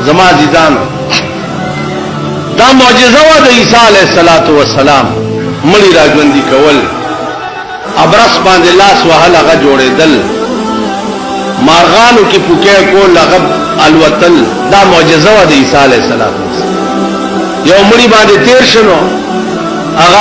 زما عزیزان دا معجزه و د عیسی علیه السلام مړي راژوندي کول ابرص باندې لاس وهل هغه جوړېدل مارغانو کې پوکې کول هغه الوتل دا معجزه و د عیسی علیه السلام یو مړي باندې تیر شنو هغه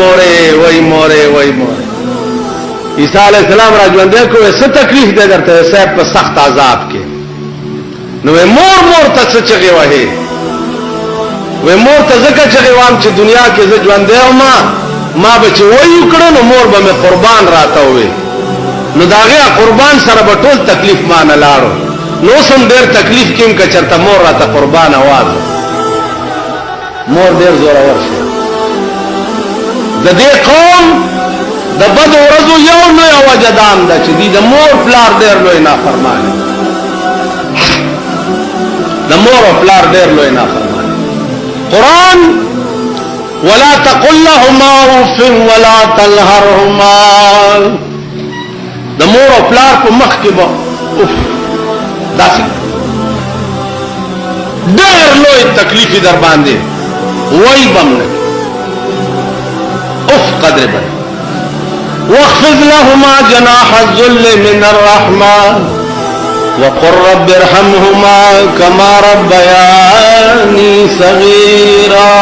مورې وای مورې وای مورې عیسی علیه السلام راژوندي کوي څه تکلیف دې درته صاحب په سخت عذاب کې نو مور ته څه چغې وهي وې مور ته ځکه چغې وام چې دنیا کې زه ژوندی یم ما به چې وایو کړه نو مور به مې قربان راته ووي نو د هغې قربان سره به ټول تکلیف ما نه لاړو نو اوس هم ډېر تکلیف کې یم که چېرته مور راته قربان وازه مور ډېر زورور شي د دې قوم د بدو ورځو یو لویه وجه دا هم ده چې دوی د مور پلار ډېر لوی نافرمان د مور او پلار ډېر لوی نافرمان قرآن ولا تقل لهما اف ولا تنهرهما د مور او پلار په مخ کې به اف داسې ډېر لوی تکلیف در باندې وای بم نه اف قدر به واخفض لهما جناح الذل من الرحمه وقل رب ارحمهما كما ربياني صغيرا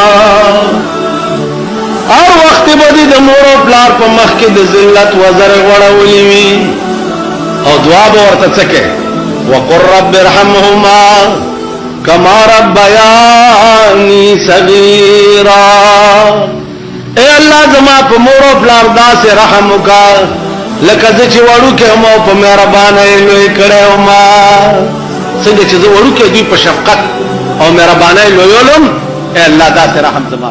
اور وخت بدی د مور او پلار په مخ کې د ذلت وزر غړولې وي او دعا به ورته څکه وقل رب ارحمهما كما ربياني صغيرا اے الله زما په مور او پلار داسې رحم وکا لکه زه چې وړو کې هم په مهربانۍ لوی کړی وم څنګه چې زه وړو کې دوی په شفقت اور مهربانۍ لویولم اے اللہ داسې رحم زما